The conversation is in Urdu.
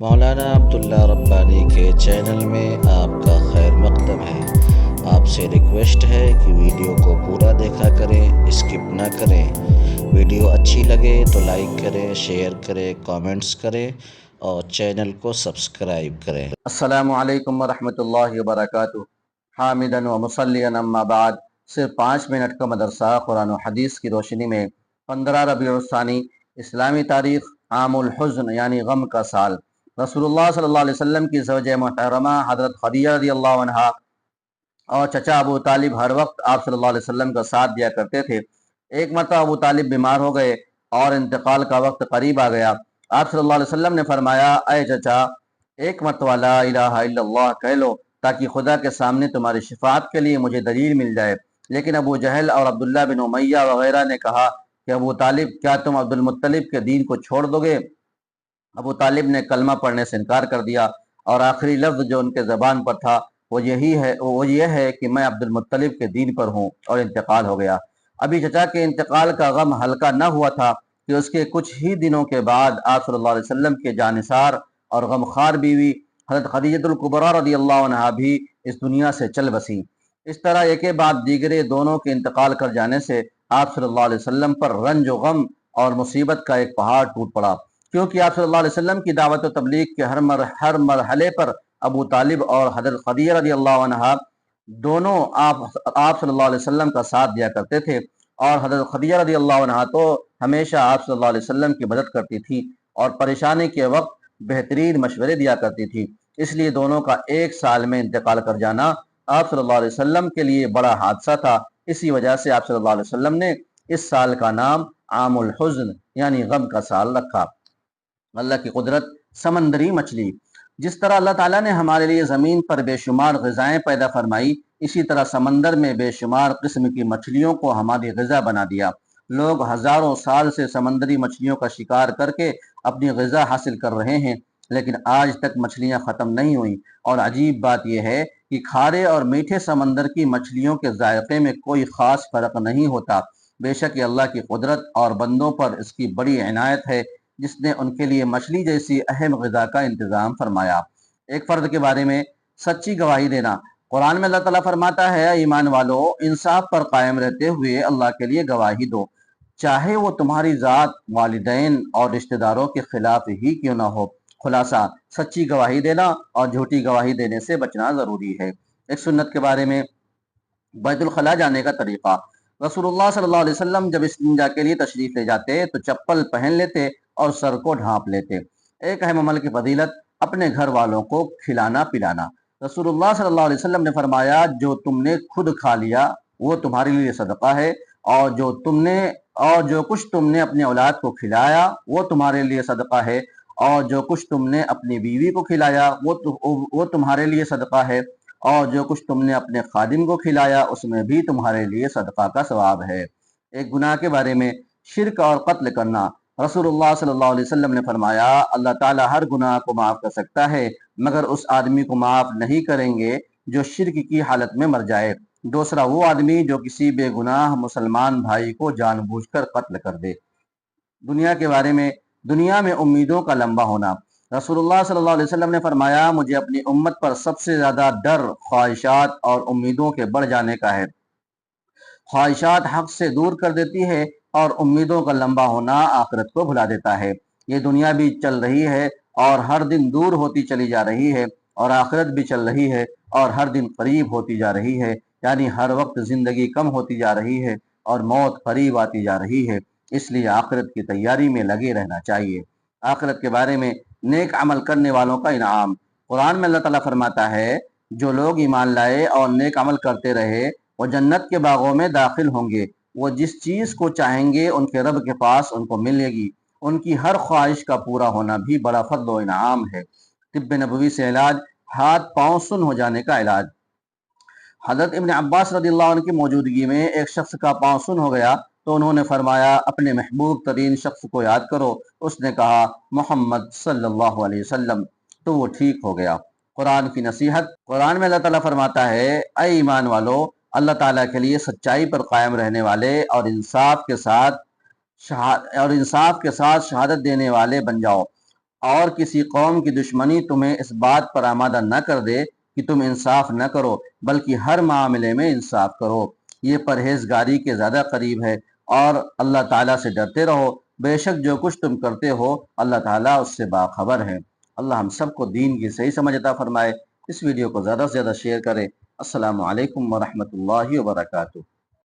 مولانا عبداللہ ربانی کے چینل میں آپ کا خیر مقدم ہے۔ آپ سے ریکویسٹ ہے کہ ویڈیو کو پورا دیکھا کریں، اسکپ نہ کریں۔ ویڈیو اچھی لگے تو لائک کریں، شیئر کریں، کامنٹس کریں اور چینل کو سبسکرائب کریں۔ السلام علیکم ورحمۃ اللہ وبرکاتہ۔ حامدن و مصلیًا اما بعد، صرف 5 منٹ کا مدرسہ قرآن و حدیث کی روشنی میں 15 ربیع الثانی اسلامی تاریخ عام الحزن یعنی غم کا سال، رسول اللہ صلی اللہ علیہ وسلم کی زوجہ محترمہ حضرت خدیجہ رضی اللہ عنہا اور چچا ابو طالب ہر وقت آپ صلی اللہ علیہ وسلم کا ساتھ دیا کرتے تھے۔ ایک مرتبہ ابو طالب بیمار ہو گئے اور انتقال کا وقت قریب آ گیا۔ آپ صلی اللہ علیہ وسلم نے فرمایا، اے چچا، ایک مرتبہ لا الہ الا اللہ کہہ لو تاکہ خدا کے سامنے تمہاری شفاعت کے لیے مجھے دلیل مل جائے۔ لیکن ابو جہل اور عبداللہ بن امیہ وغیرہ نے کہا کہ ابو طالب، کیا تم عبد المطلب کے دین کو چھوڑ دو گے؟ ابو طالب نے کلمہ پڑھنے سے انکار کر دیا اور آخری لفظ جو ان کے زبان پر تھا وہ یہ ہے کہ میں عبد المطلب کے دین پر ہوں، اور انتقال ہو گیا۔ ابھی چچا کے انتقال کا غم ہلکا نہ ہوا تھا کہ اس کے کچھ ہی دنوں کے بعد آپ صلی اللہ علیہ وسلم کے جانثار اور غمخوار بیوی حضرت خدیجہ الکبریٰ رضی اللہ عنہا بھی اس دنیا سے چل بسیں۔ اس طرح ایک کے بعد دیگرے دونوں کے انتقال کر جانے سے آپ صلی اللہ علیہ وسلم پر رنج و غم اور مصیبت کا ایک پہاڑ ٹوٹ پڑا، کیونکہ آپ صلی اللہ علیہ وسلم کی دعوت و تبلیغ کے ہر مرحلے پر ابو طالب اور حضرت خدیجہ رضی اللہ عنہا دونوں آپ صلی اللہ علیہ وسلم کا ساتھ دیا کرتے تھے، اور حضرت خدیجہ رضی اللہ عنہا تو ہمیشہ آپ صلی اللہ علیہ وسلم کی مدد کرتی تھی اور پریشانی کے وقت بہترین مشورے دیا کرتی تھی۔ اس لیے دونوں کا ایک سال میں انتقال کر جانا آپ صلی اللہ علیہ وسلم کے لیے بڑا حادثہ تھا۔ اسی وجہ سے آپ صلی اللہ علیہ وسلم نے اس سال کا نام عام الحزن یعنی غم کا سال رکھا۔ اللہ کی قدرت، سمندری مچھلی، جس طرح اللہ تعالیٰ نے ہمارے لیے زمین پر بے شمار غذائیں پیدا فرمائی، اسی طرح سمندر میں بے شمار قسم کی مچھلیوں کو ہماری غذا بنا دیا۔ لوگ ہزاروں سال سے سمندری مچھلیوں کا شکار کر کے اپنی غذا حاصل کر رہے ہیں، لیکن آج تک مچھلیاں ختم نہیں ہوئیں۔ اور عجیب بات یہ ہے کہ کھارے اور میٹھے سمندر کی مچھلیوں کے ذائقے میں کوئی خاص فرق نہیں ہوتا۔ بے شک یہ اللہ کی قدرت اور بندوں پر اس کی بڑی عنایت ہے جس نے ان کے لیے مچھلی جیسی اہم غذا کا انتظام فرمایا۔ ایک فرد کے بارے میں سچی گواہی دینا۔ قرآن میں اللہ تعالیٰ فرماتا ہے، ایمان والو، انصاف پر قائم رہتے ہوئے اللہ کے لیے گواہی دو، چاہے وہ تمہاری ذات، والدین اور رشتہ داروں کے خلاف ہی کیوں نہ ہو۔ خلاصہ، سچی گواہی دینا اور جھوٹی گواہی دینے سے بچنا ضروری ہے۔ ایک سنت کے بارے میں بیت الخلاء جانے کا طریقہ۔ رسول اللہ صلی اللہ علیہ وسلم جب استنجا کے لیے تشریف لے جاتے تو چپل پہن لیتے اور سر کو ڈھانپ لیتے۔ ایک اہم عمل کی فضیلت، اپنے گھر والوں کو کھلانا پلانا۔ رسول اللہ صلی اللہ علیہ وسلم نے فرمایا، جو تم نے خود کھا لیا وہ تمہارے لیے صدقہ ہے، اور جو کچھ تم نے اپنے اولاد کو کھلایا وہ تمہارے لیے صدقہ ہے، اور جو کچھ تم نے اپنی بیوی کو کھلایا وہ تمہارے لیے صدقہ ہے، اور جو کچھ تم نے اپنے خادم کو کھلایا اس میں بھی تمہارے لیے صدقہ کا ثواب ہے۔ ایک گناہ کے بارے میں، شرک اور قتل کرنا۔ رسول اللہ صلی اللہ علیہ وسلم نے فرمایا، اللہ تعالیٰ ہر گناہ کو معاف کر سکتا ہے مگر اس آدمی کو معاف نہیں کریں گے جو شرک کی حالت میں مر جائے۔ دوسرا وہ آدمی جو کسی بے گناہ مسلمان بھائی کو جان بوجھ کر قتل کر دے۔ دنیا کے بارے میں، دنیا میں امیدوں کا لمبا ہونا۔ رسول اللہ صلی اللہ علیہ وسلم نے فرمایا، مجھے اپنی امت پر سب سے زیادہ ڈر خواہشات اور امیدوں کے بڑھ جانے کا ہے۔ خواہشات حق سے دور کر دیتی ہے اور امیدوں کا لمبا ہونا آخرت کو بھلا دیتا ہے۔ یہ دنیا بھی چل رہی ہے اور ہر دن دور ہوتی چلی جا رہی ہے، اور آخرت بھی چل رہی ہے اور ہر دن قریب ہوتی جا رہی ہے، یعنی ہر وقت زندگی کم ہوتی جا رہی ہے اور موت قریب آتی جا رہی ہے۔ اس لیے آخرت کی تیاری میں لگے رہنا چاہیے۔ آخرت کے بارے میں، نیک عمل کرنے والوں کا انعام۔ قرآن میں اللہ تعالیٰ فرماتا ہے، جو لوگ ایمان لائے اور نیک عمل کرتے رہے وہ جنت کے باغوں میں داخل ہوں گے، وہ جس چیز کو چاہیں گے ان کے رب کے پاس ان کو ملے گی۔ ان کی ہر خواہش کا پورا ہونا بھی بڑا فضل و انعام ہے۔ طب نبوی سے علاج، ہاتھ پاؤں سن ہو جانے کا علاج۔ حضرت ابن عباس رضی اللہ عنہ کی موجودگی میں ایک شخص کا پاؤں سن ہو گیا تو انہوں نے فرمایا، اپنے محبوب ترین شخص کو یاد کرو۔ اس نے کہا، محمد صلی اللہ علیہ وسلم، تو وہ ٹھیک ہو گیا۔ قرآن کی نصیحت۔ قرآن میں اللہ تعالیٰ فرماتا ہے، اے ایمان والو، اللہ تعالیٰ کے لیے سچائی پر قائم رہنے والے اور انصاف کے ساتھ شہادت دینے والے بن جاؤ، اور کسی قوم کی دشمنی تمہیں اس بات پر آمادہ نہ کر دے کہ تم انصاف نہ کرو، بلکہ ہر معاملے میں انصاف کرو۔ یہ پرہیزگاری کے زیادہ قریب ہے، اور اللہ تعالیٰ سے ڈرتے رہو، بے شک جو کچھ تم کرتے ہو اللہ تعالیٰ اس سے باخبر ہے۔ اللہ ہم سب کو دین کی صحیح سمجھ عطا فرمائے۔ اس ویڈیو کو زیادہ سے زیادہ شیئر کریں۔ السلام علیکم ورحمۃ اللہ وبرکاتہ۔